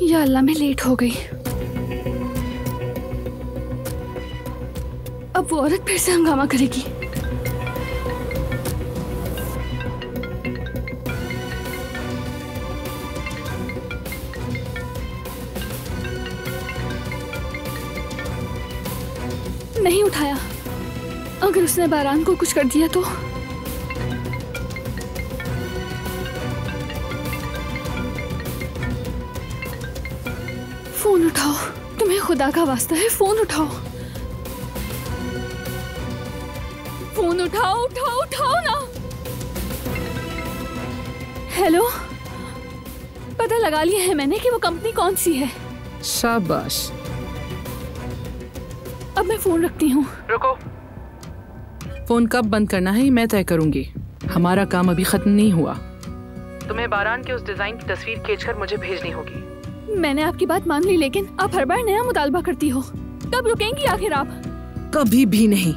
या अल्लाह, मैं लेट हो गई। अब वो औरत फिर से हंगामा करेगी। नहीं उठाया। अगर उसने बारान को कुछ कर दिया तो? फोन उठाओ, तुम्हें खुदा का वास्ता है, फोन उठाओ। फोन उठाओ, उठाओ, उठाओ ना। हेलो, पता लगा लिया है मैंने कि वो कंपनी कौन सी है। शाबाश। अब मैं फोन रखती हूँ। रुको, फोन कब बंद करना है मैं तय करूंगी। हमारा काम अभी खत्म नहीं हुआ। तुम्हें बारान के उस डिजाइन की तस्वीर खींचकर मुझे भेजनी होगी। मैंने आपकी बात मान ली, लेकिन आप हर बार नया मुतालबा करती हो। कब रुकेंगी आखिर आप? कभी भी नहीं।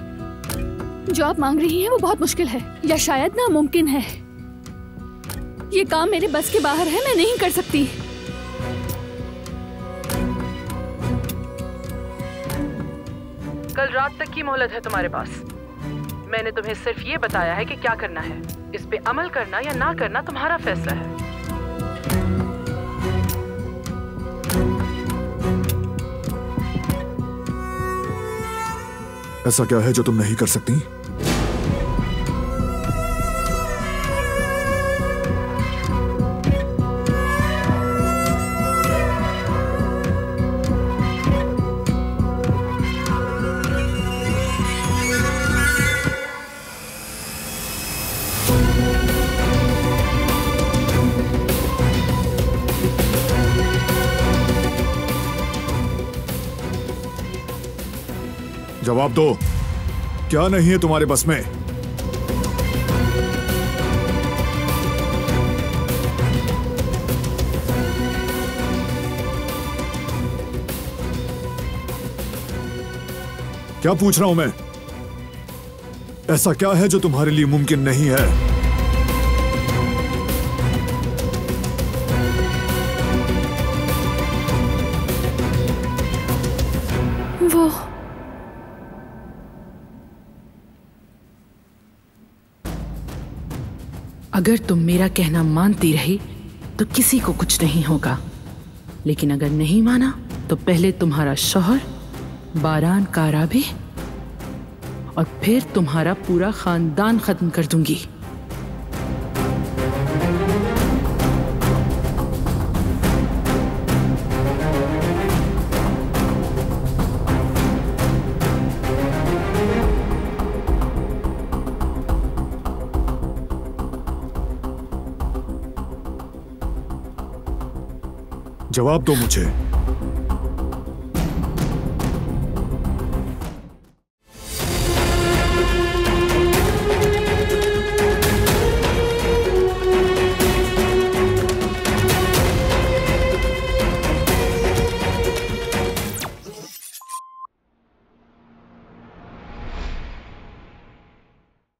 जो आप मांग रही हैं वो बहुत मुश्किल है, या शायद नामुमकिन है। ये काम मेरे बस के बाहर है, मैं नहीं कर सकती। कल रात तक की मोहलत है तुम्हारे पास। मैंने तुम्हें सिर्फ ये बताया है कि क्या करना है। इस पे अमल करना या ना करना तुम्हारा फैसला है। ऐसा क्या है जो तुम नहीं कर सकती? जवाब दो, क्या नहीं है तुम्हारे बस में? क्या पूछ रहा हूं मैं? ऐसा क्या है जो तुम्हारे लिए मुमकिन नहीं है? वो अगर तुम मेरा कहना मानती रही तो किसी को कुछ नहीं होगा, लेकिन अगर नहीं माना तो पहले तुम्हारा शौहर बारान काराबी और फिर तुम्हारा पूरा खानदान खत्म कर दूंगी। जवाब दो मुझे।